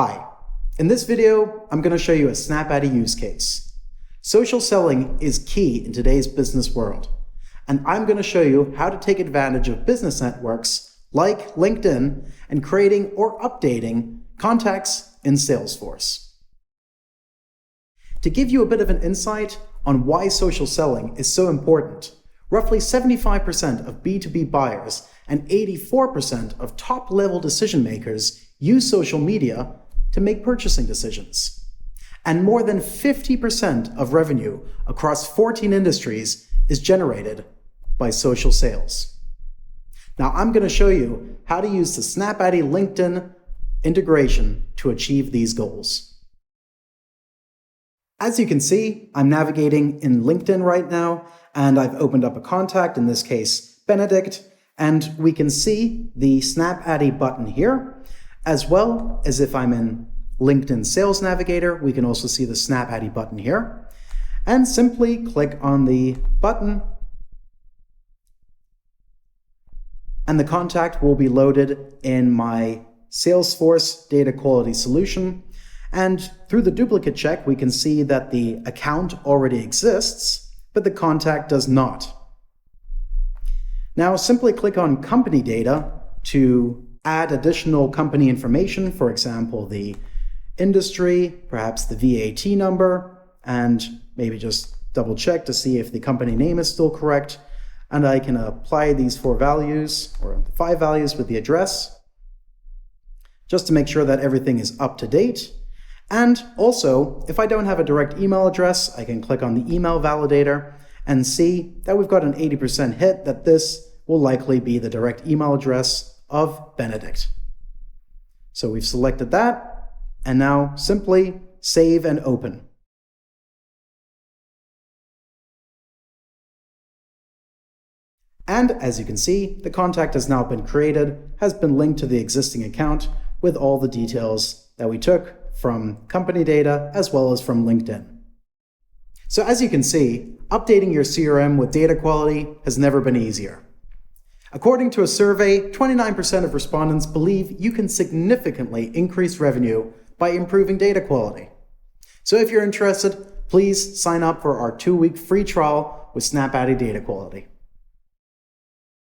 Hi, in this video, I'm going to show you a SnapAddy use case. Social selling is key in today's business world, and I'm going to show you how to take advantage of business networks like LinkedIn and creating or updating contacts in Salesforce. To give you a bit of an insight on why social selling is so important, roughly 75% of B2B buyers and 84% of top-level decision makers use social media to make purchasing decisions. And more than 50% of revenue across 14 industries is generated by social sales. Now I'm going to show you how to use the SnapAddy LinkedIn integration to achieve these goals. As you can see, I'm navigating in LinkedIn right now, and I've opened up a contact, in this case, Benedict, and we can see the SnapAddy button here, as well as if I'm in LinkedIn Sales Navigator, we can also see the SnapAddy button here, and simply click on the button, and the contact will be loaded in my Salesforce data quality solution. And through the duplicate check, we can see that the account already exists, but the contact does not. Now simply click on company data to add additional company information, for example, the industry, perhaps the VAT number, and maybe just double check to see if the company name is still correct. And I can apply these 4 values or 5 values with the address, just to make sure that everything is up to date. And also, if I don't have a direct email address, I can click on the email validator and see that we've got an 80% hit that this will likely be the direct email address of Benedict. So we've selected that, and now simply save and open. And as you can see, the contact has now been created, has been linked to the existing account with all the details that we took from company data as well as from LinkedIn. So as you can see, updating your CRM with data quality has never been easier. According to a survey, 29% of respondents believe you can significantly increase revenue by improving data quality. So if you're interested, please sign up for our 2-week free trial with SnapAddy Data Quality.